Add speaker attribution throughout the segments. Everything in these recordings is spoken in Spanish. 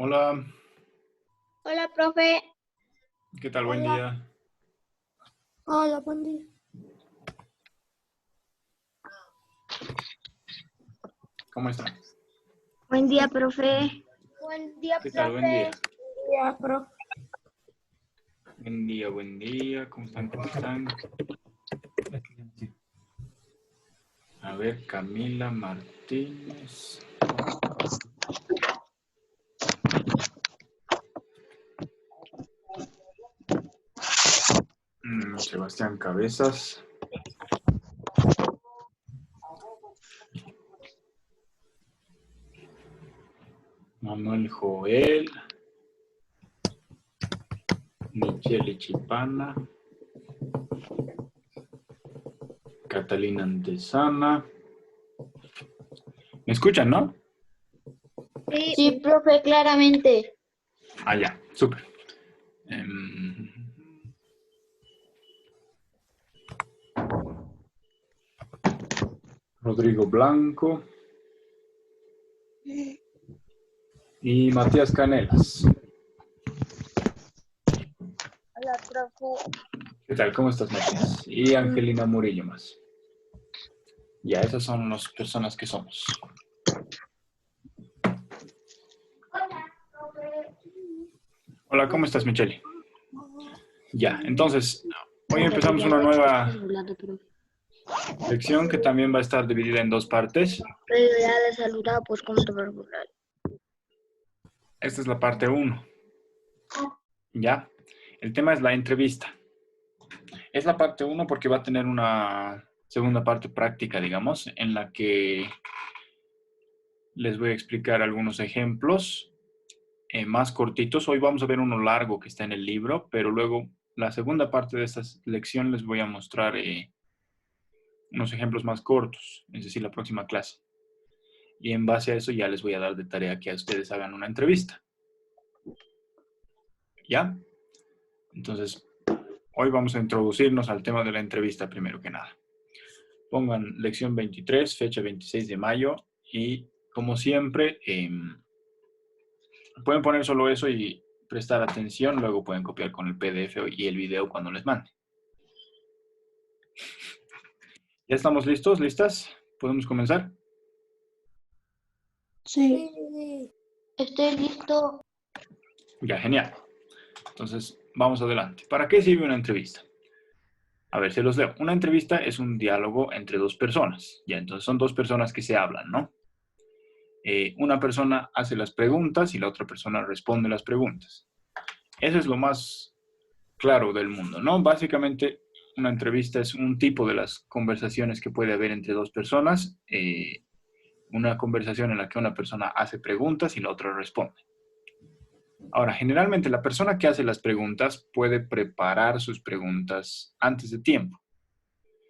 Speaker 1: Hola,
Speaker 2: Hola, profe.
Speaker 1: ¿qué tal? Buen
Speaker 2: Hola.
Speaker 1: día.
Speaker 2: Hola, buen día.
Speaker 1: ¿Cómo está?
Speaker 2: Buen día, profe. Buen día,
Speaker 1: ¿Qué tal? Buen día.
Speaker 2: profe. Buen día, profe.
Speaker 1: Buen día. ¿Cómo están? ¿Cómo están? A ver, Camila Martínez. Sebastián Cabezas. Manuel Joel. Michelle Chipana. Catalina Antesana. ¿Me escuchan, no?
Speaker 2: Sí, profe, claramente.
Speaker 1: Ah, ya, súper. Em, Rodrigo Blanco. Y Matías Canelas.
Speaker 2: Hola, profe.
Speaker 1: ¿Qué tal? ¿Cómo estás, Matías? Y Angelina Murillo más. Ya, esas son las personas que somos.
Speaker 2: Hola, profe.
Speaker 1: Hola, ¿cómo estás, Michelle? Ya, entonces, hoy empezamos una nueva lección que también va a estar dividida en dos partes.
Speaker 2: Pero ya le saludaba, pues, ¿cómo te va a burlar?
Speaker 1: Esta es la parte 1, ¿ya? El tema es la entrevista. Es la parte 1 porque va a tener una segunda parte práctica, digamos, en la que les voy a explicar algunos ejemplos más cortitos. Hoy vamos a ver uno largo que está en el libro, pero luego la segunda parte de esta lección les voy a mostrar unos ejemplos más cortos, es decir, la próxima clase. Y en base a eso ya les voy a dar de tarea que a ustedes hagan una entrevista. ¿Ya? Entonces, hoy vamos a introducirnos al tema de la entrevista primero que nada. Pongan lección 23, fecha 26 de mayo y como siempre, pueden poner solo eso y prestar atención, luego pueden copiar con el PDF y el video cuando les mande. ¿Ya estamos listos? ¿Listas? ¿Podemos comenzar?
Speaker 2: Sí. Estoy listo.
Speaker 1: Ya, genial. Entonces, vamos adelante. ¿Para qué sirve una entrevista? A ver, se los leo. Una entrevista es un diálogo entre dos personas. Ya, entonces son dos personas que se hablan, ¿no? Una persona hace las preguntas y la otra persona responde las preguntas. Eso es lo más claro del mundo, ¿no? Básicamente, una entrevista es un tipo de las conversaciones que puede haber entre dos personas. Una conversación en la que una persona hace preguntas y la otra responde. Ahora, generalmente la persona que hace las preguntas puede preparar sus preguntas antes de tiempo.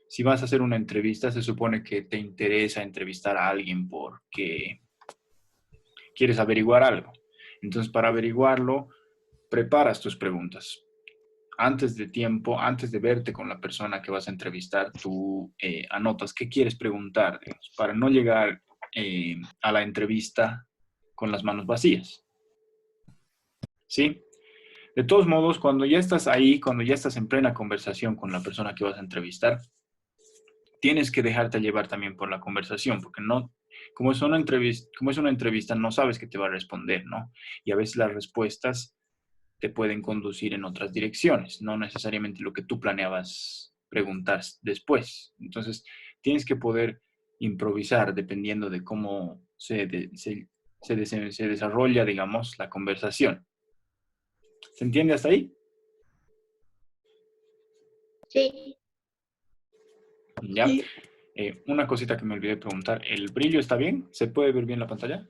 Speaker 1: Si vas a hacer una entrevista, se supone que te interesa entrevistar a alguien porque quieres averiguar algo. Entonces, para averiguarlo, preparas tus preguntas. Antes de tiempo, antes de verte con la persona que vas a entrevistar, tú anotas qué quieres preguntar, digamos, para no llegar a la entrevista con las manos vacías. ¿Sí? De todos modos, cuando ya estás ahí, cuando ya estás en plena conversación con la persona que vas a entrevistar, tienes que dejarte llevar también por la conversación, porque no, como es una entrevista, no sabes qué te va a responder, ¿no? Y a veces las respuestas te pueden conducir en otras direcciones, no necesariamente lo que tú planeabas preguntar después. Entonces, tienes que poder improvisar dependiendo de cómo se desarrolla, digamos, la conversación. ¿Se entiende hasta ahí?
Speaker 2: Sí.
Speaker 1: ¿Ya?
Speaker 2: Sí.
Speaker 1: Una cosita que me olvidé preguntar, ¿el brillo está bien? ¿Se puede ver bien la pantalla?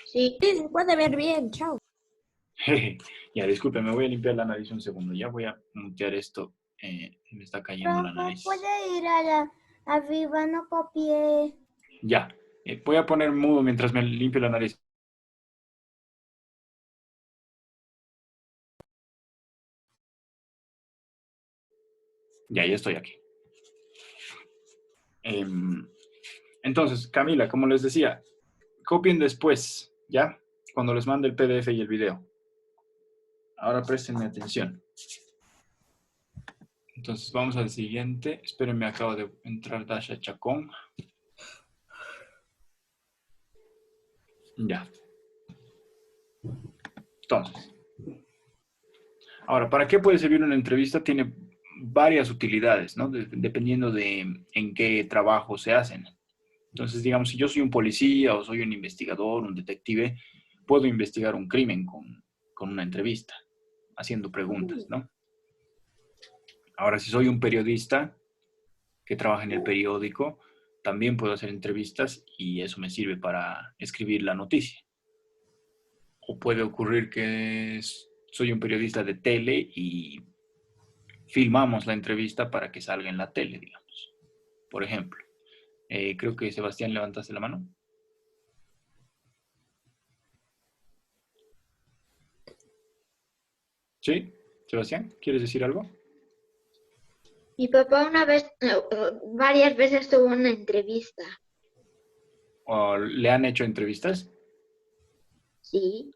Speaker 2: Sí, se puede ver bien. Chao.
Speaker 1: Ya, disculpe, me voy a limpiar la nariz un segundo. Ya voy a mutear esto. Me está cayendo la
Speaker 2: Profe,
Speaker 1: nariz.
Speaker 2: ¿puede ir a la arriba? No copié.
Speaker 1: Ya, voy a poner mudo mientras me limpio la nariz. Ya estoy aquí. Entonces, Camila, como les decía, copien después, ¿ya? cuando les mande el PDF y el video. Ahora préstenme atención. Entonces vamos al siguiente. Espérenme, acaba de entrar Dasha Chacón. Ya. Entonces. Ahora, ¿para qué puede servir una entrevista? Tiene varias utilidades, ¿no? Dependiendo de en qué trabajo se hacen. Entonces, digamos, si yo soy un policía o soy un investigador, un detective, puedo investigar un crimen con una entrevista, haciendo preguntas, ¿no? Ahora, si soy un periodista que trabaja en el periódico, también puedo hacer entrevistas y eso me sirve para escribir la noticia. O puede ocurrir que soy un periodista de tele y filmamos la entrevista para que salga en la tele, digamos. Por ejemplo, creo que Sebastián, levantaste la mano. ¿Sí? Sebastián, ¿quieres decir algo?
Speaker 2: Mi papá una vez, varias veces tuvo una entrevista.
Speaker 1: ¿O le han hecho entrevistas?
Speaker 2: Sí.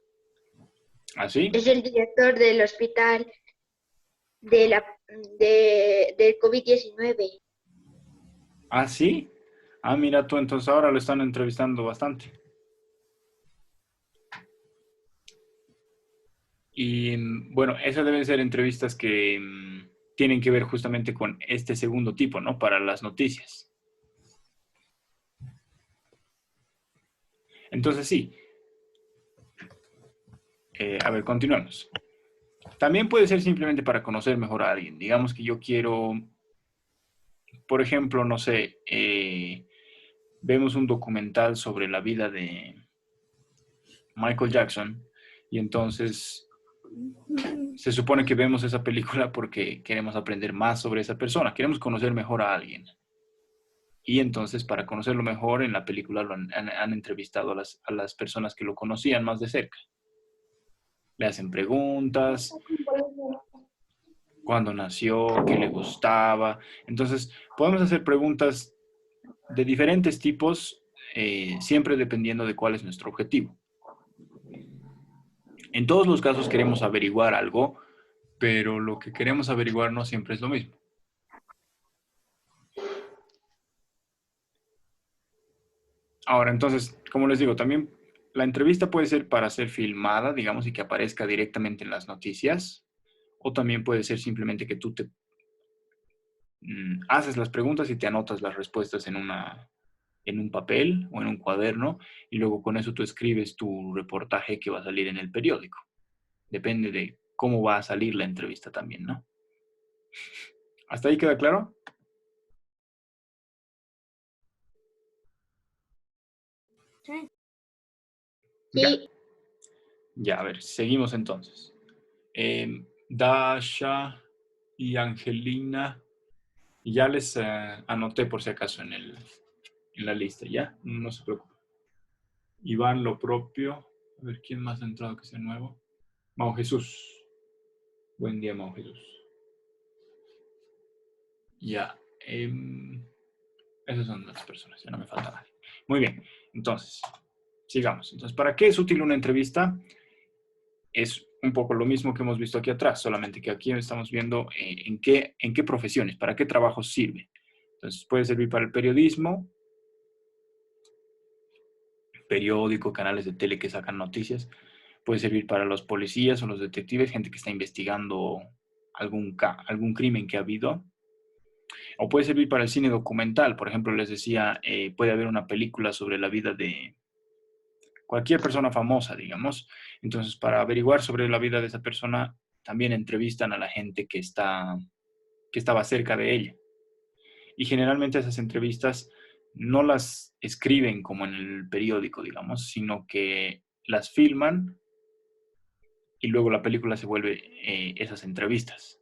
Speaker 1: ¿Ah, sí?
Speaker 2: Es el director del hospital del COVID-19.
Speaker 1: ¿Ah, sí? Ah, mira tú, entonces ahora lo están entrevistando bastante. Y bueno, esas deben ser entrevistas que tienen que ver justamente con este segundo tipo, ¿no? Para las noticias. Entonces sí. A ver, continuemos. También puede ser simplemente para conocer mejor a alguien. Digamos que yo quiero, por ejemplo, no sé, vemos un documental sobre la vida de Michael Jackson y entonces se supone que vemos esa película porque queremos aprender más sobre esa persona, queremos conocer mejor a alguien. Y entonces, para conocerlo mejor, en la película han entrevistado a las personas que lo conocían más de cerca. Le hacen preguntas, cuándo nació, qué le gustaba. Entonces, podemos hacer preguntas de diferentes tipos, siempre dependiendo de cuál es nuestro objetivo. En todos los casos queremos averiguar algo, pero lo que queremos averiguar no siempre es lo mismo. Ahora, entonces, como les digo, también la entrevista puede ser para ser filmada, digamos, y que aparezca directamente en las noticias, o también puede ser simplemente que tú te haces las preguntas y te anotas las respuestas en un papel o en un cuaderno, y luego con eso tú escribes tu reportaje que va a salir en el periódico. Depende de cómo va a salir la entrevista también, ¿no? ¿Hasta ahí queda claro?
Speaker 2: Sí.
Speaker 1: Ya. Ya, a ver, seguimos entonces. Dasha y Angelina, ya les anoté por si acaso en la lista, ¿ya? No se preocupen. Iván, lo propio. A ver, ¿quién más ha entrado que sea nuevo? Mau Jesús. Buen día, Mau Jesús. Ya. Esas son las personas, ya no me falta nadie. Muy bien, entonces, sigamos. Entonces, ¿para qué es útil una entrevista? Es un poco lo mismo que hemos visto aquí atrás, solamente que aquí estamos viendo en qué profesiones, para qué trabajos sirve. Entonces, puede servir para el periodismo, periódico, canales de tele que sacan noticias. Puede servir para los policías o los detectives, gente que está investigando algún crimen que ha habido. O puede servir para el cine documental. Por ejemplo, les decía, puede haber una película sobre la vida de cualquier persona famosa, digamos. Entonces, para averiguar sobre la vida de esa persona, también entrevistan a la gente que estaba cerca de ella. Y generalmente esas entrevistas no las escriben como en el periódico, digamos, sino que las filman y luego la película se vuelve esas entrevistas,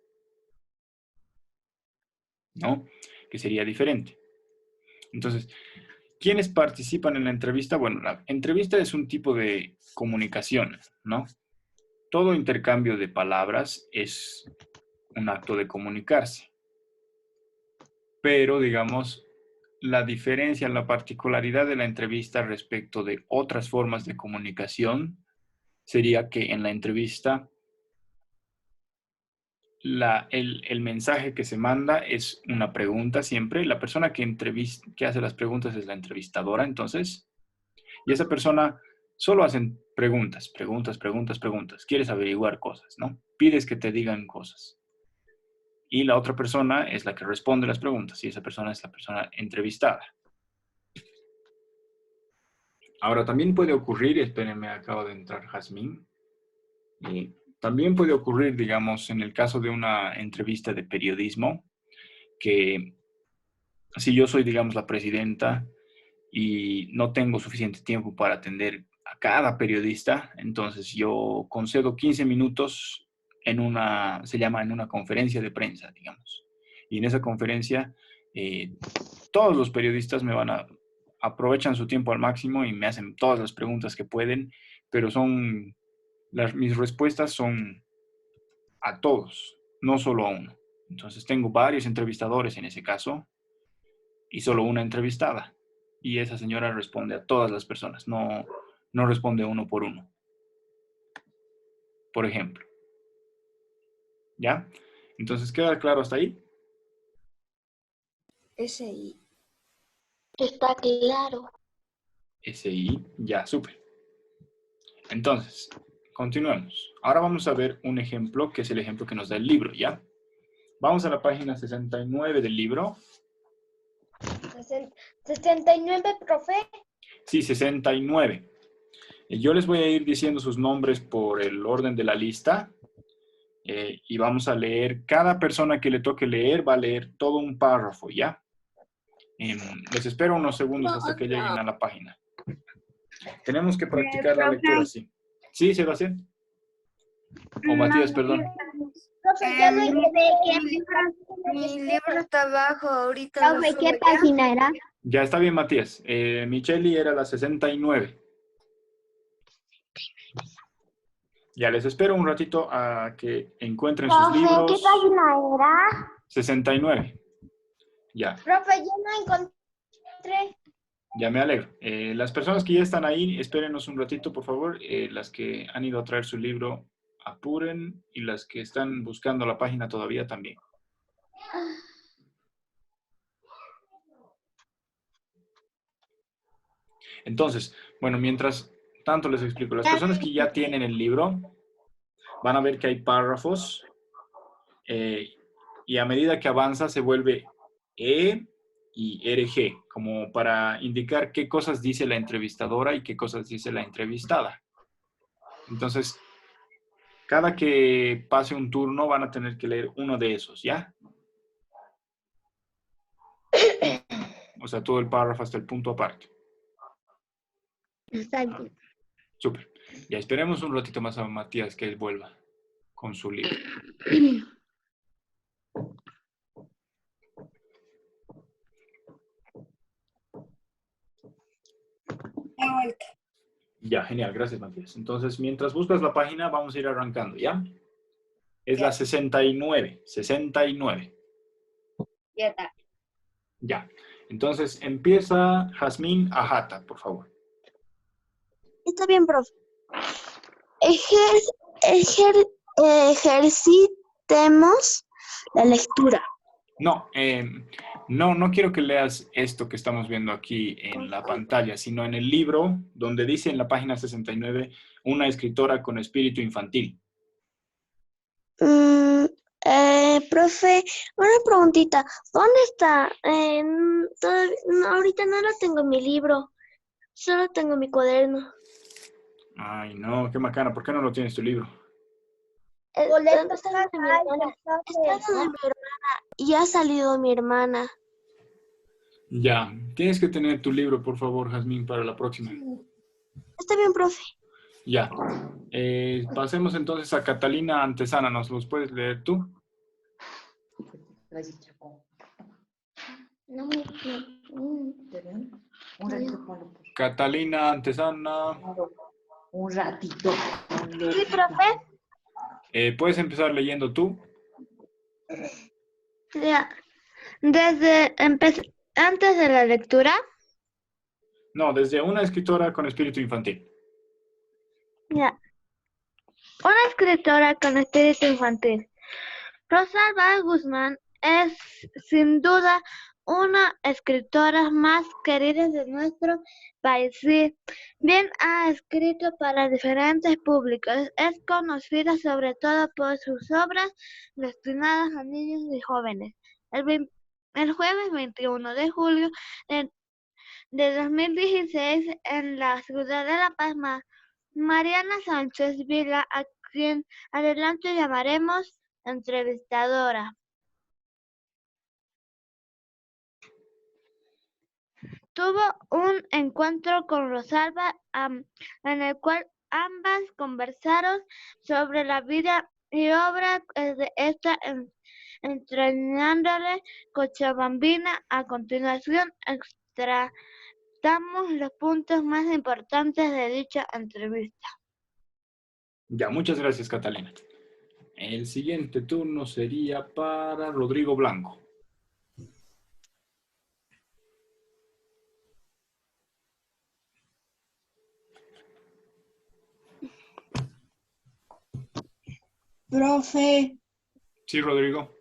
Speaker 1: ¿no? Que sería diferente. Entonces, ¿quiénes participan en la entrevista? Bueno, la entrevista es un tipo de comunicación, ¿no? Todo intercambio de palabras es un acto de comunicarse, pero digamos, la diferencia, la particularidad de la entrevista respecto de otras formas de comunicación sería que en la entrevista el mensaje que se manda es una pregunta siempre. La persona que hace las preguntas es la entrevistadora, entonces, y esa persona solo hacen preguntas, preguntas, preguntas, preguntas. Quieres averiguar cosas, ¿no? Pides que te digan cosas. Y la otra persona es la que responde las preguntas y esa persona es la persona entrevistada. Ahora, también puede ocurrir, espérenme, acaba de entrar Jazmín. También puede ocurrir, digamos, en el caso de una entrevista de periodismo, que si yo soy, digamos, la presidenta y no tengo suficiente tiempo para atender a cada periodista, entonces yo concedo 15 minutos se llama en una conferencia de prensa, digamos. Y en esa conferencia, todos los periodistas aprovechan su tiempo al máximo y me hacen todas las preguntas que pueden, pero mis respuestas son a todos, no solo a uno. Entonces tengo varios entrevistadores en ese caso y solo una entrevistada. Y esa señora responde a todas las personas, no responde uno por uno. Por ejemplo. ¿Ya? Entonces, ¿queda claro hasta ahí?
Speaker 3: SI.
Speaker 2: Está claro.
Speaker 1: SI, ya, súper. Entonces, continuemos. Ahora vamos a ver un ejemplo, que es el ejemplo que nos da el libro, ¿ya? Vamos a la página 69 del libro.
Speaker 3: 69, profe.
Speaker 1: Sí, 69. Yo les voy a ir diciendo sus nombres por el orden de la lista. Y vamos a leer, cada persona que le toque leer va a leer todo un párrafo, ¿ya? Les espero unos segundos hasta que lleguen a la página. Tenemos que practicar la lectura, sí. ¿Sí, Sebastián? O Matías, perdón.
Speaker 3: Profe, ya no
Speaker 4: Mi libro está abajo ahorita.
Speaker 2: Profe, ¿qué página era?
Speaker 1: Ya está bien, Matías. Micheli era la 69. Ya les espero un ratito a que encuentren sus libros.
Speaker 2: ¿Qué página era?
Speaker 1: 69. Ya.
Speaker 3: Profe, ya no encontré.
Speaker 1: Ya me alegro. Las personas que ya están ahí, espérenos un ratito, por favor. Las que han ido a traer su libro, apuren. Y las que están buscando la página todavía también. Entonces, bueno, mientras tanto les explico. Las personas que ya tienen el libro van a ver que hay párrafos. Y a medida que avanza se vuelve E y RG, como para indicar qué cosas dice la entrevistadora y qué cosas dice la entrevistada. Entonces, cada que pase un turno van a tener que leer uno de esos, ¿ya? O sea, todo el párrafo hasta el punto aparte.
Speaker 2: Está bien.
Speaker 1: Súper. Ya esperemos un ratito más a Matías que él vuelva con su libro. Ya, genial. Gracias, Matías. Entonces, mientras buscas la página, vamos a ir arrancando, ¿ya? Es la 69. 69.
Speaker 3: Ya está.
Speaker 1: Ya. Entonces, empieza Jazmín Ajata, por favor.
Speaker 2: Está bien, profe. Ejercitemos la lectura.
Speaker 1: No, no quiero que leas esto que estamos viendo aquí en la pantalla, sino en el libro donde dice en la página 69, una escritora con espíritu infantil.
Speaker 2: Profe, una preguntita. ¿Dónde está? Ahorita no lo tengo en mi libro. Solo tengo mi cuaderno.
Speaker 1: Ay, no, qué macana. ¿Por qué no lo tienes tu libro?
Speaker 2: Está donde mi hermana. Está donde mi hermana. Y ha salido mi hermana.
Speaker 1: Ya, tienes que tener tu libro, por favor, Jazmín, para la próxima.
Speaker 2: Está bien, profe.
Speaker 1: Ya. Pasemos entonces a Catalina Antesana. ¿Nos los puedes leer tú?
Speaker 5: Un ratito, Pablo.
Speaker 1: Catalina Antesana.
Speaker 5: Un ratito.
Speaker 2: Sí, profe.
Speaker 1: ¿Puedes empezar leyendo tú?
Speaker 2: Ya. Antes de la lectura.
Speaker 1: No, desde una escritora con espíritu infantil.
Speaker 2: Ya. Una escritora con espíritu infantil. Rosalba Guzmán es sin duda una escritora más querida de nuestro país. Si bien ha escrito para diferentes públicos, es conocida sobre todo por sus obras destinadas a niños y jóvenes. El jueves 21 de julio de 2016 en la ciudad de La Paz, Mariana Sánchez Vila, a quien adelante llamaremos entrevistadora, tuvo un encuentro con Rosalba en el cual ambas conversaron sobre la vida y obra de esta, entrañándole Cochabambina. A continuación, extratamos los puntos más importantes de dicha entrevista.
Speaker 1: Ya, muchas gracias, Catalina. El siguiente turno sería para Rodrigo Blanco.
Speaker 6: Profe,
Speaker 1: Sí, Rodrigo.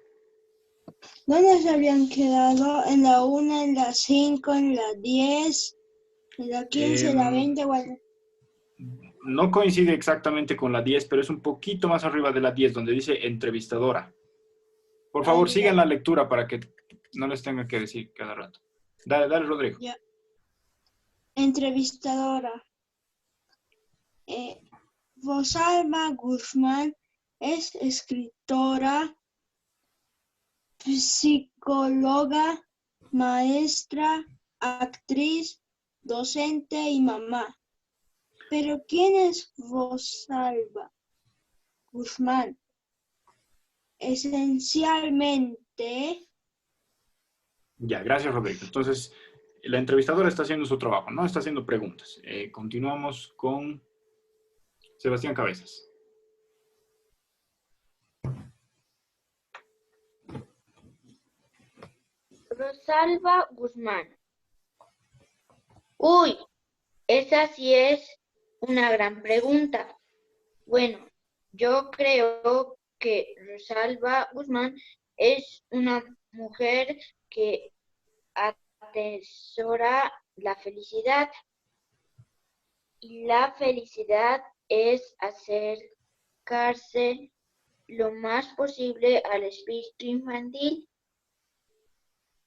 Speaker 6: ¿dónde se habían quedado? ¿En la 1, en la 5, en la 10, en la 15, en la 20?
Speaker 1: No coincide exactamente con la 10, pero es un poquito más arriba de la 10, donde dice entrevistadora. Por favor, sigan la lectura para que no les tenga que decir cada rato. Dale, dale, Rodrigo.
Speaker 6: Ya. Entrevistadora. Rosalba Guzmán es escritora, psicóloga, maestra, actriz, docente y mamá. Pero ¿quién es Rosalba Guzmán? Esencialmente,
Speaker 1: Ya, gracias, Rodrigo. Entonces, la entrevistadora está haciendo su trabajo, ¿no? Está haciendo preguntas. Continuamos con Sebastián Cabezas.
Speaker 3: Rosalba Guzmán. Uy, esa sí es una gran pregunta. Bueno, yo creo que Rosalba Guzmán es una mujer que atesora la felicidad. Y la felicidad es acercarse lo más posible al espíritu infantil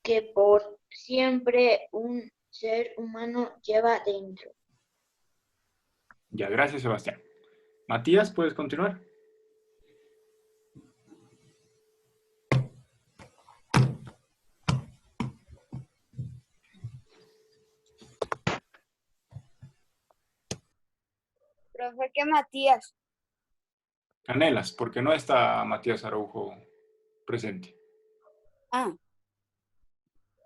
Speaker 3: que por siempre un ser humano lleva dentro.
Speaker 1: Ya, gracias, Sebastián. Matías, ¿puedes continuar?
Speaker 4: Profe, ¿qué Matías?
Speaker 1: Canelas, porque no está Matías Araujo presente.
Speaker 4: Ah.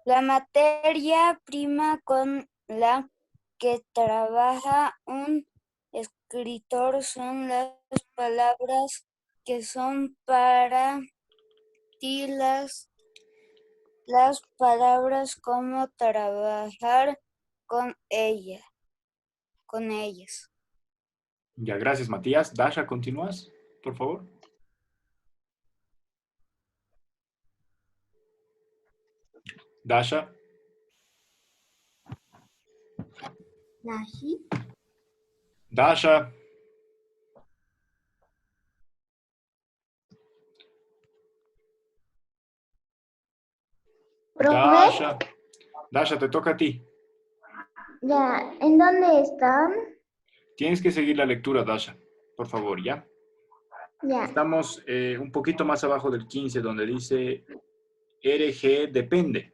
Speaker 4: La materia prima con la que trabaja un escritor son las palabras que son para ti las palabras, cómo trabajar con ellas.
Speaker 1: Ya, gracias, Matías. Dasha, ¿continúas, por favor? Dasha.
Speaker 3: ¿Nashi?
Speaker 1: Dasha. Dasha. Dasha, te toca a ti.
Speaker 3: Ya, ¿en dónde están?
Speaker 1: Tienes que seguir la lectura, Dasha, por favor, ¿ya?
Speaker 3: Ya.
Speaker 1: Estamos un poquito más abajo del 15, donde dice RG depende.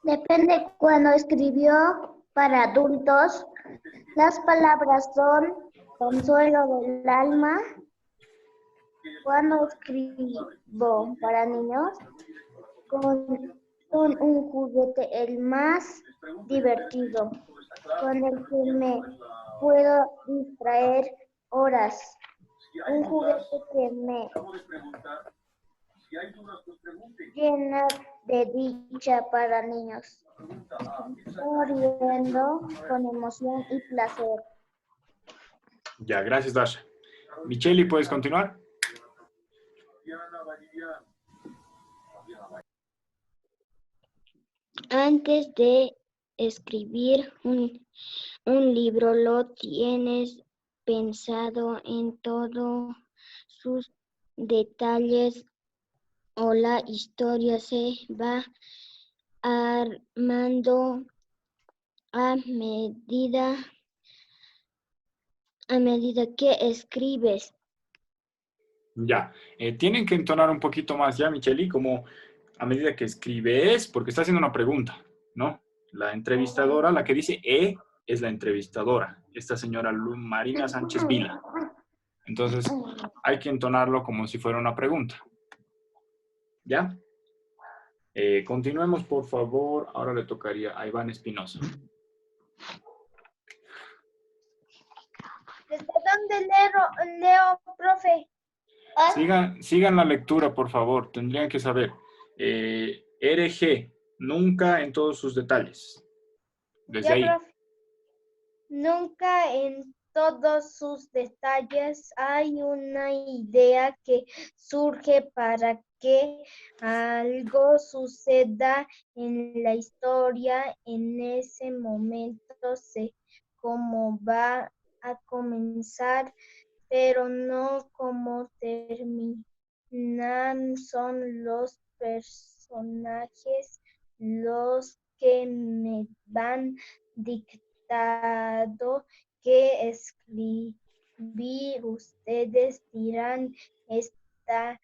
Speaker 3: Depende cuando escribió para adultos. Las palabras son consuelo del alma. Cuando escribo para niños, son un juguete el más divertido, con el que me puedo distraer horas. Un juguete que me llena de dicha para niños, riendo con emoción y placer.
Speaker 1: Ya, gracias, Dasha. Micheli, ¿puedes continuar?
Speaker 3: Antes de escribir un libro, lo tienes pensado en todos sus detalles o la historia se va armando a medida que escribes.
Speaker 1: Ya. Tienen que entonar un poquito más ya, Micheli, como a medida que escribes, porque está haciendo una pregunta, ¿no? La entrevistadora, la que dice es la entrevistadora, esta señora Marina Sánchez Vila. Entonces, hay que entonarlo como si fuera una pregunta. ¿Ya? Continuemos, por favor. Ahora le tocaría a Iván Espinosa.
Speaker 2: ¿Desde dónde leo, profe?
Speaker 1: Sigan la lectura, por favor. Tendrían que saber. RG, nunca en todos sus detalles. Desde
Speaker 2: Ya,
Speaker 1: ahí.
Speaker 2: profe. Nunca en todos sus detalles hay una idea que surge para que algo suceda en la historia. En ese momento sé cómo va a comenzar, pero no cómo terminan. Son los personajes los que me van dictando que escribir. Ustedes dirán, esta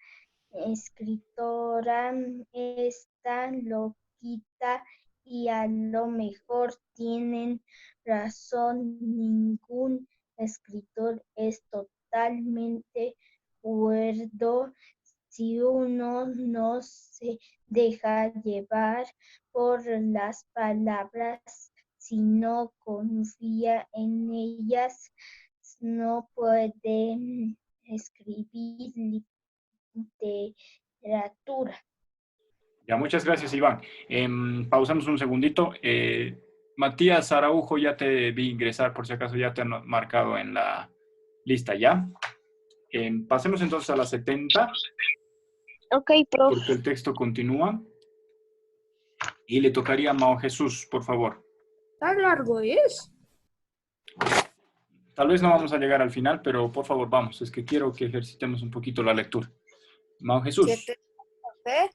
Speaker 2: escritora está loquita, y a lo mejor tienen razón. Ningún escritor es totalmente cuerdo si uno no se deja llevar por las palabras, si no confía en ellas. No puede escribir literatura.
Speaker 1: Ya, muchas gracias, Iván. Pausamos un segundito. Matías Araujo, ya te vi ingresar, por si acaso ya te han marcado en la lista, ¿ya? Pasemos entonces a la 70.
Speaker 2: Ok, profe.
Speaker 1: Porque el texto continúa. Y le tocaría a Mao Jesús, por favor.
Speaker 7: ¿Tan largo es?
Speaker 1: Tal vez no vamos a llegar al final, pero por favor, vamos. Es que quiero que ejercitemos un poquito la lectura. Mao Jesús.
Speaker 4: 7, profe.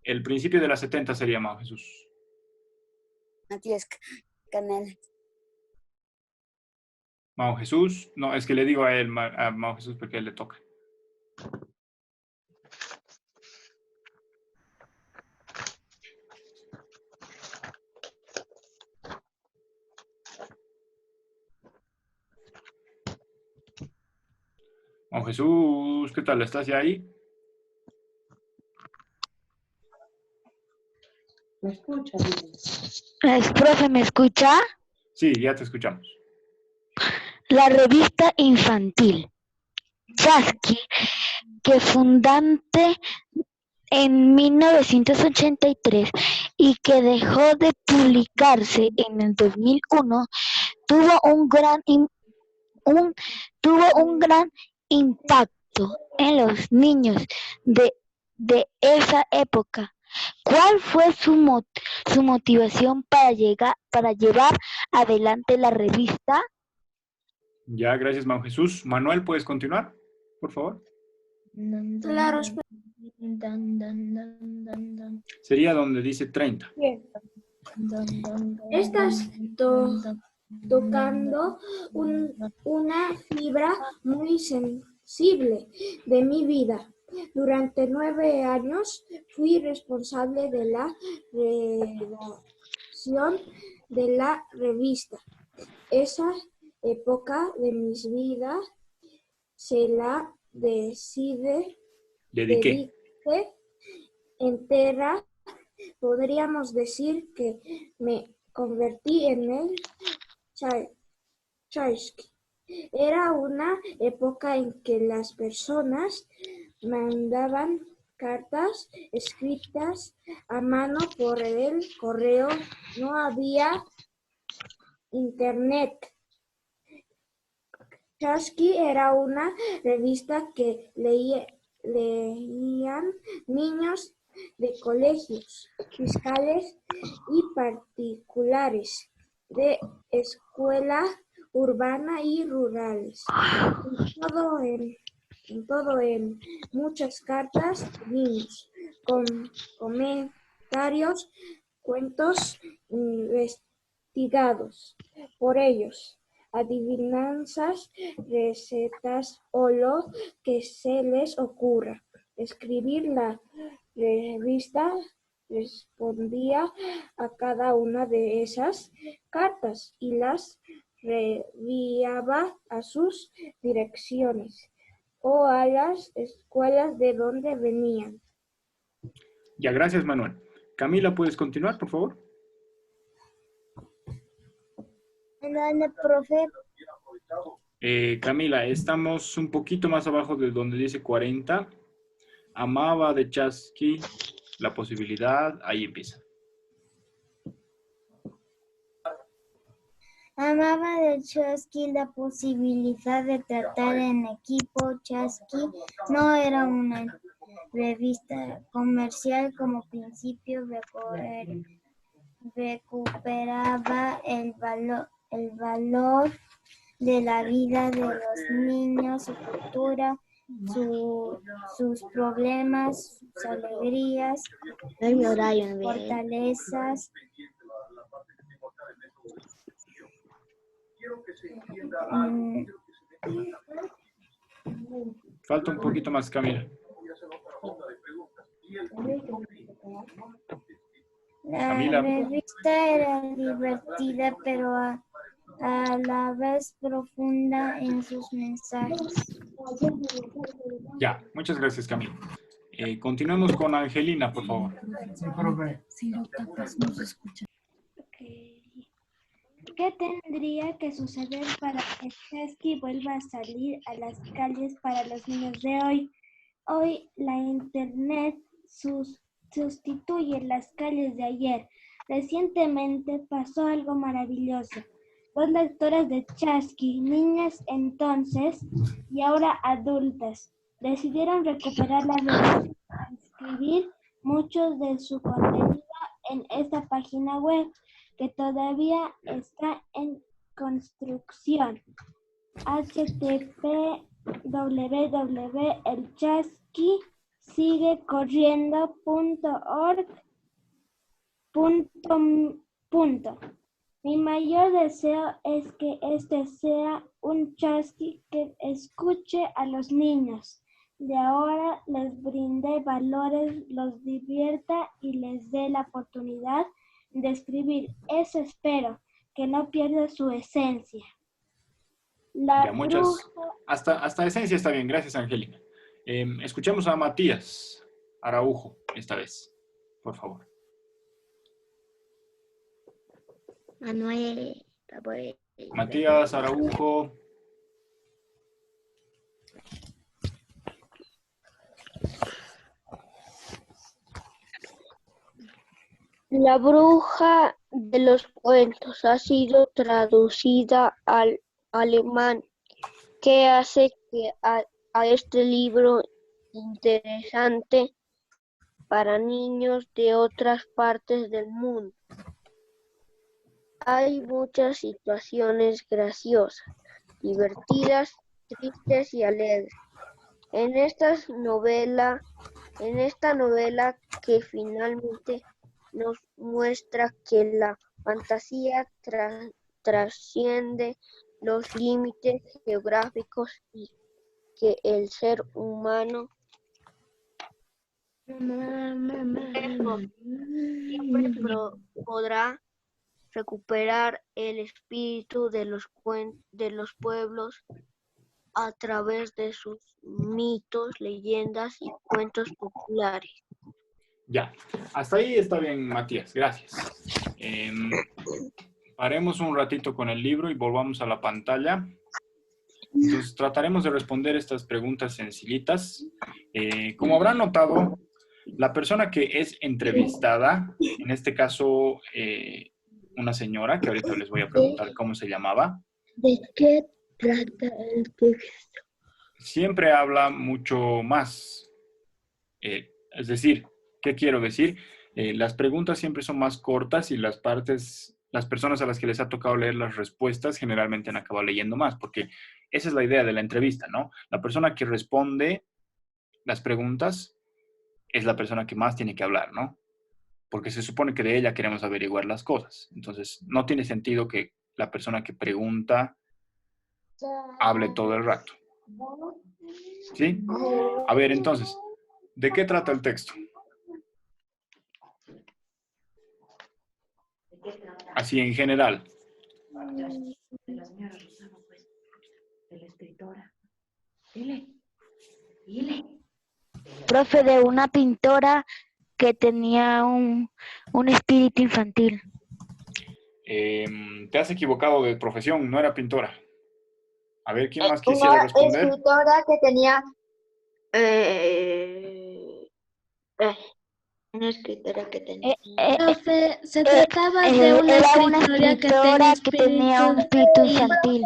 Speaker 1: El principio de la 70 sería Mao Jesús.
Speaker 4: Matías Canal.
Speaker 1: Mao Jesús. No, es que le digo a él, a Mao Jesús, porque a él le toca. Mao Jesús, ¿qué tal? ¿Estás ya ahí?
Speaker 5: ¿Me escuchas?
Speaker 2: Profe, ¿me escucha?
Speaker 1: Sí, ya te escuchamos.
Speaker 2: La revista infantil Chasqui, que fundante en 1983 y que dejó de publicarse en el 2001, tuvo un gran impacto en los niños de esa época. ¿Cuál fue su motivación para llevar adelante la revista?
Speaker 1: Ya, gracias, Mao Jesús. Manuel, ¿puedes continuar, por favor?
Speaker 7: Claro,
Speaker 1: Sería donde dice 30.
Speaker 7: bien. Estás tocando una fibra muy sensible de mi vida. Durante 9 años fui responsable de la redacción de la revista. Esa época de mi vida se la
Speaker 1: Dediqué.
Speaker 7: entera. Podríamos decir que me convertí en el Chasqui. Era una época en que las personas mandaban cartas escritas a mano por el correo. No había internet. Chasqui era una revista que leían niños de colegios fiscales y particulares, de escuela urbana y rurales. En muchas cartas de niños, con comentarios, cuentos investigados por ellos, adivinanzas, recetas o lo que se les ocurra. Escribir la revista respondía a cada una de esas cartas y las reenviaba a sus direcciones o a las escuelas de donde venían.
Speaker 1: Ya, gracias, Manuel. Camila, ¿puedes continuar, por favor?
Speaker 3: Dale, profe.
Speaker 1: Camila, estamos un poquito más abajo de donde dice 40. Amaba de Chasqui la posibilidad. Ahí empieza.
Speaker 3: Amaba de Chasqui la posibilidad de tratar en equipo. Chasqui no era una revista comercial como principio, recuperaba el valor de la vida de los niños, su cultura, sus problemas, sus alegrías, sus fortalezas.
Speaker 1: Falta un poquito más, Camila.
Speaker 3: La revista era divertida, pero a la vez profunda en sus mensajes.
Speaker 1: Ya, muchas gracias, Camila. Continuamos con Angelina, por favor.
Speaker 2: ¿Qué tendría que suceder para que Chasqui vuelva a salir a las calles para los niños de hoy? Hoy la internet sustituye las calles de ayer. Recientemente pasó algo maravilloso. Dos lectoras de Chasqui, niñas entonces y ahora adultas, decidieron recuperar la revista y escribir muchos de su contenido en esta página web que todavía está en construcción. http://elchasquisiguecorriendo.org. Mi mayor deseo es que este sea un Chasqui que escuche a los niños de ahora, les brinde valores, los divierta y les dé la oportunidad de escribir. Eso espero, que no pierda su esencia.
Speaker 1: Ya, hasta esencia está bien, gracias, Angelina. Escuchemos a Matías Araujo esta vez, por favor.
Speaker 3: Manuel.
Speaker 1: Matías Araujo.
Speaker 8: La bruja de los cuentos ha sido traducida al alemán, que hace que a este libro interesante para niños de otras partes del mundo. Hay muchas situaciones graciosas, divertidas, tristes y alegres. En esta novela que finalmente nos muestra que la fantasía trasciende los límites geográficos y que el ser humano siempre podrá recuperar el espíritu de los pueblos a través de sus mitos, leyendas y cuentos populares.
Speaker 1: Ya, hasta ahí está bien, Matías, gracias. Paremos un ratito con el libro y volvamos a la pantalla. Entonces trataremos de responder estas preguntas sencillitas. Como habrán notado, la persona que es entrevistada, en este caso una señora, que ahorita les voy a preguntar cómo se llamaba.
Speaker 8: ¿De qué
Speaker 2: trata el texto?
Speaker 1: Siempre habla mucho más. Es decir, ¿qué quiero decir? Las preguntas siempre son más cortas y las personas a las que les ha tocado leer las respuestas generalmente han acabado leyendo más, porque esa es la idea de la entrevista, ¿no? La persona que responde las preguntas es la persona que más tiene que hablar, ¿no? Porque se supone que de ella queremos averiguar las cosas. Entonces, no tiene sentido que la persona que pregunta hable todo el rato. ¿Sí? A ver, entonces, ¿de qué trata el texto? Así en general.
Speaker 5: De la señora Rosado, pues, de la escritora. Dile, dile.
Speaker 2: Profe, de una pintora que tenía un espíritu infantil.
Speaker 1: Te has equivocado de profesión, no era pintora. A ver, ¿quién más quisiera
Speaker 7: Una
Speaker 1: responder?
Speaker 7: escritora que tenía
Speaker 2: Una escritora que tenía.
Speaker 9: Profe, se trataba de una
Speaker 2: Era una
Speaker 9: escritora que tenía
Speaker 2: un espíritu infantil.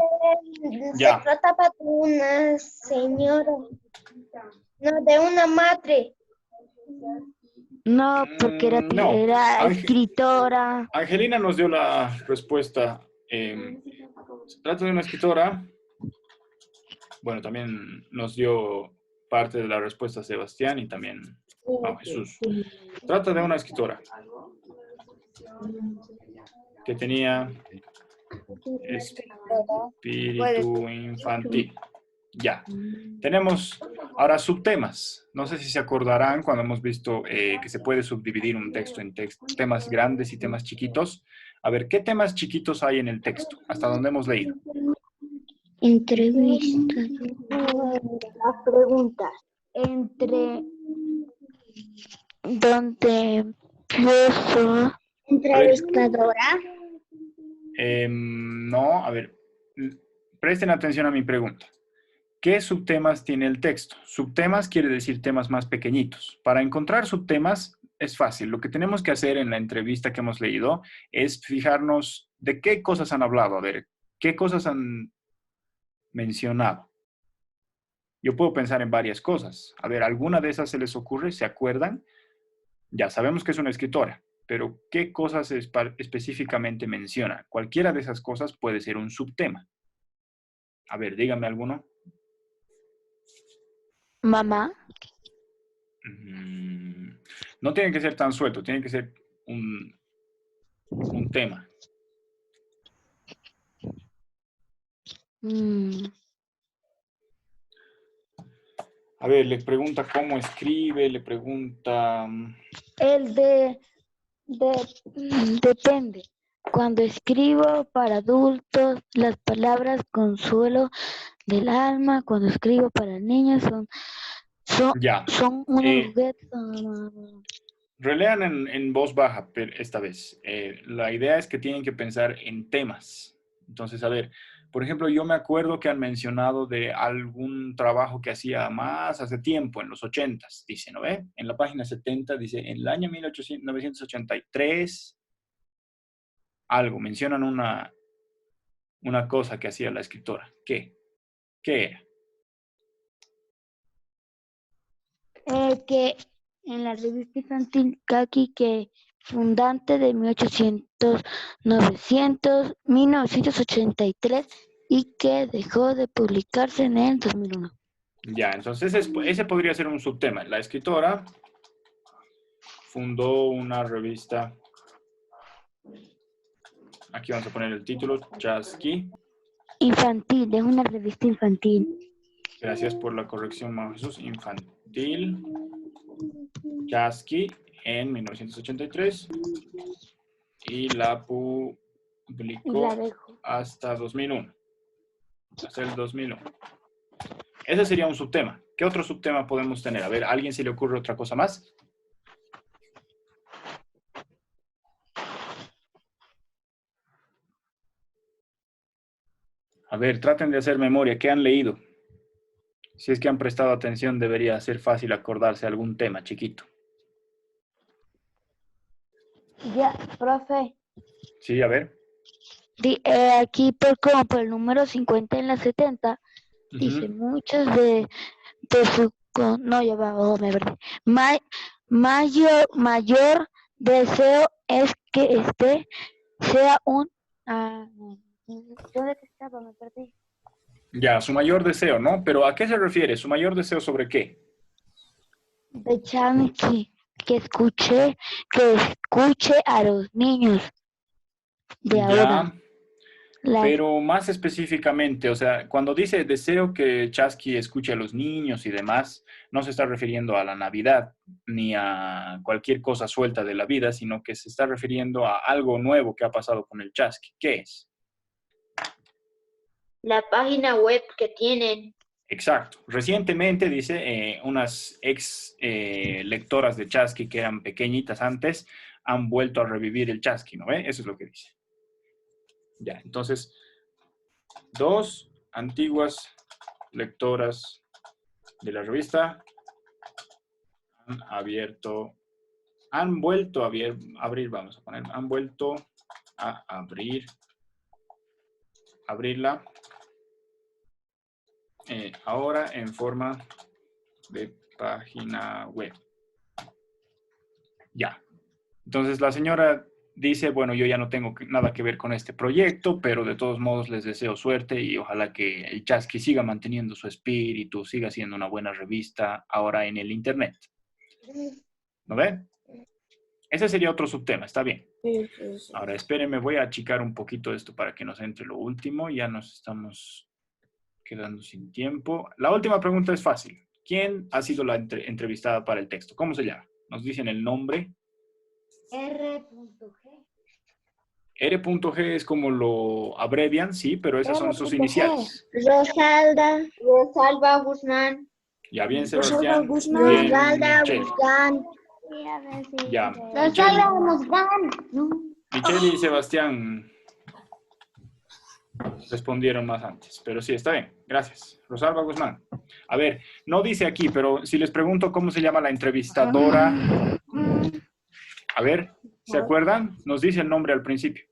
Speaker 1: Ya.
Speaker 3: Se trataba de una señora, no, de una madre.
Speaker 2: No, porque
Speaker 1: No.
Speaker 2: era
Speaker 1: Ángel-
Speaker 2: escritora.
Speaker 1: Angelina nos dio la respuesta. Se trata de una escritora. Bueno, también nos dio parte de la respuesta Sebastián y también Jesús. Trata de una escritora que tenía espíritu infantil. Ya. Tenemos ahora subtemas. No sé si se acordarán cuando hemos visto que se puede subdividir un texto en temas grandes y temas chiquitos. A ver, ¿qué temas chiquitos hay en el texto? Hasta donde hemos leído.
Speaker 2: Entrevista.
Speaker 3: Las preguntas.
Speaker 2: Entre donde empiezo.
Speaker 3: Entrevistadora.
Speaker 1: No, a ver, presten atención a mi pregunta. ¿Qué subtemas tiene el texto? Subtemas quiere decir temas más pequeñitos. Para encontrar subtemas es fácil. Lo que tenemos que hacer en la entrevista que hemos leído es fijarnos de qué cosas han hablado. A ver, ¿qué cosas han mencionado? Yo puedo pensar en varias cosas. A ver, ¿alguna de esas se les ocurre? ¿Se acuerdan? Ya sabemos que es una escritora, pero ¿qué cosas específicamente menciona? Cualquiera de esas cosas puede ser un subtema. A ver, dígame alguno.
Speaker 2: Mamá.
Speaker 1: No tiene que ser tan suelto, tiene que ser un tema. A ver, le pregunta cómo escribe, le pregunta...
Speaker 2: El depende. Cuando escribo para adultos, las palabras consuelo del alma. Cuando escribo para niños son unos juguetes.
Speaker 1: Relean en voz baja esta vez. La idea es que tienen que pensar en temas. Entonces, a ver, por ejemplo, yo me acuerdo que han mencionado de algún trabajo que hacía más hace tiempo, en los 80s, dice, ¿no ve? En la página 70 dice, en el año 1983, algo, mencionan una cosa que hacía la escritora. ¿Qué? ¿Qué era?
Speaker 2: Que en la revista infantil Kaki, que fundante de 1983 y que dejó de publicarse en el 2001.
Speaker 1: Ya, entonces ese podría ser un subtema. La escritora fundó una revista. Aquí vamos a poner el título, Chasqui.
Speaker 2: Infantil, es una revista infantil.
Speaker 1: Gracias por la corrección, María Jesús. Infantil. Chasqui en 1983. Y la publicó hasta 2001. Hasta el 2001. Ese sería un subtema. ¿Qué otro subtema podemos tener? A ver, ¿a alguien se le ocurre otra cosa más? A ver, traten de hacer memoria. ¿Qué han leído? Si es que han prestado atención, debería ser fácil acordarse de algún tema chiquito.
Speaker 2: Ya, profe.
Speaker 1: Sí, a ver.
Speaker 9: aquí como por el número 50 en la 70, dice muchos de su... No, ya va, me perdí. Mayor deseo es que sea un... ¿dónde estaba? Me perdí.
Speaker 1: Ya, su mayor deseo, ¿no? Pero ¿a qué se refiere? ¿Su mayor deseo sobre qué?
Speaker 9: De Chanqui, que escuche a los niños de ahora.
Speaker 1: Pero más específicamente, o sea, cuando dice deseo que Chasqui escuche a los niños y demás, no se está refiriendo a la Navidad ni a cualquier cosa suelta de la vida, sino que se está refiriendo a algo nuevo que ha pasado con el Chasqui. ¿Qué es?
Speaker 2: La página web que tienen.
Speaker 1: Exacto. Recientemente, dice, unas ex lectoras de Chasqui que eran pequeñitas antes han vuelto a revivir el Chasqui, ¿no ve? Eso es lo que dice. Ya, entonces, 2 antiguas lectoras de la revista han vuelto a abrir, vamos a poner, han vuelto a abrirla ahora en forma de página web. Ya. Entonces la señora dice, bueno, yo ya no tengo nada que ver con este proyecto, pero de todos modos les deseo suerte y ojalá que el Chasqui siga manteniendo su espíritu, siga siendo una buena revista ahora en el Internet. ¿No ven? Ese sería otro subtema, está bien. Ahora espérenme, voy a achicar un poquito esto para que nos entre lo último. Ya nos estamos quedando sin tiempo. La última pregunta es fácil. ¿Quién ha sido la entrevistada para el texto? ¿Cómo se llama? Nos dicen el nombre.
Speaker 2: R.G.
Speaker 1: R.G es como lo abrevian, sí, pero esas son sus iniciales.
Speaker 2: Rosalba Guzmán.
Speaker 1: Ya, bien, Sebastián.
Speaker 3: Guzmán.
Speaker 1: Bien,
Speaker 3: Rosalba
Speaker 1: Michelle.
Speaker 3: Guzmán.
Speaker 1: Ya.
Speaker 3: Rosalba Guzmán.
Speaker 1: Michelle y Sebastián respondieron más antes, pero sí, está bien. Gracias. Rosalba Guzmán. A ver, no dice aquí, pero si les pregunto cómo se llama la entrevistadora. A ver, ¿se acuerdan? Nos dice el nombre al principio.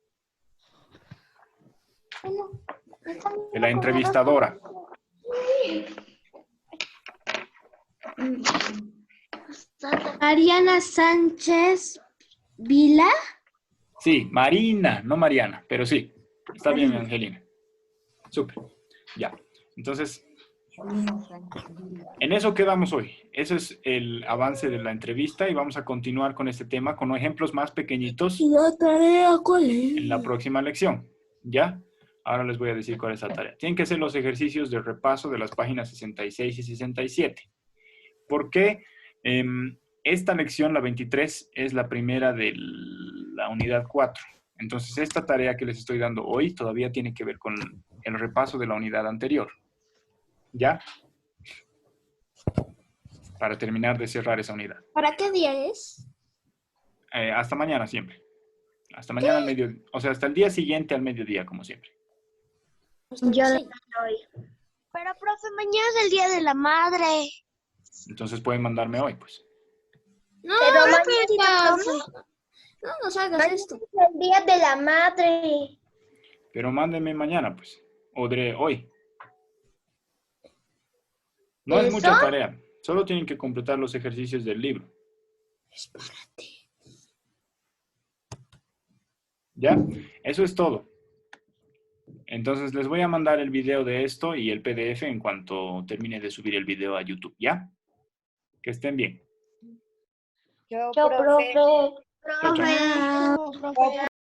Speaker 1: De la entrevistadora.
Speaker 6: Mariana Sánchez Vila.
Speaker 1: Sí, Marina, no Mariana, pero sí. Está bien, Angelina. Súper. Ya. Entonces, en eso quedamos hoy. Ese es el avance de la entrevista y vamos a continuar con este tema con ejemplos más pequeñitos
Speaker 6: ¿Y la tarea cuál es?
Speaker 1: en la próxima lección. ¿Ya? Ahora les voy a decir cuál es la tarea. Tienen que hacer los ejercicios de repaso de las páginas 66 y 67. ¿Por qué? Esta lección, la 23, es la primera de la unidad 4. Entonces, esta tarea que les estoy dando hoy todavía tiene que ver con el repaso de la unidad anterior. ¿Ya? Para terminar de cerrar esa unidad.
Speaker 7: ¿Para qué día es?
Speaker 1: Hasta mañana siempre. Hasta mañana al mediodía. O sea, hasta el día siguiente al mediodía, como siempre.
Speaker 3: Yo lo hoy. Pero, profe, mañana es el Día de la Madre.
Speaker 1: Entonces pueden mandarme hoy, pues.
Speaker 7: No,
Speaker 3: Pero
Speaker 7: no nos hagas esto.
Speaker 3: Es el Día de la Madre.
Speaker 1: Pero mándenme mañana, pues. O de hoy. No es mucha tarea. Solo tienen que completar los ejercicios del libro.
Speaker 7: Es para ti.
Speaker 1: ¿Ya? Eso es todo. Entonces les voy a mandar el video de esto y el PDF en cuanto termine de subir el video a YouTube. ¿Ya? Que estén bien.
Speaker 4: Yo,
Speaker 2: Yo,
Speaker 4: profe.
Speaker 2: profe.
Speaker 1: Chao, chao.
Speaker 3: Profe.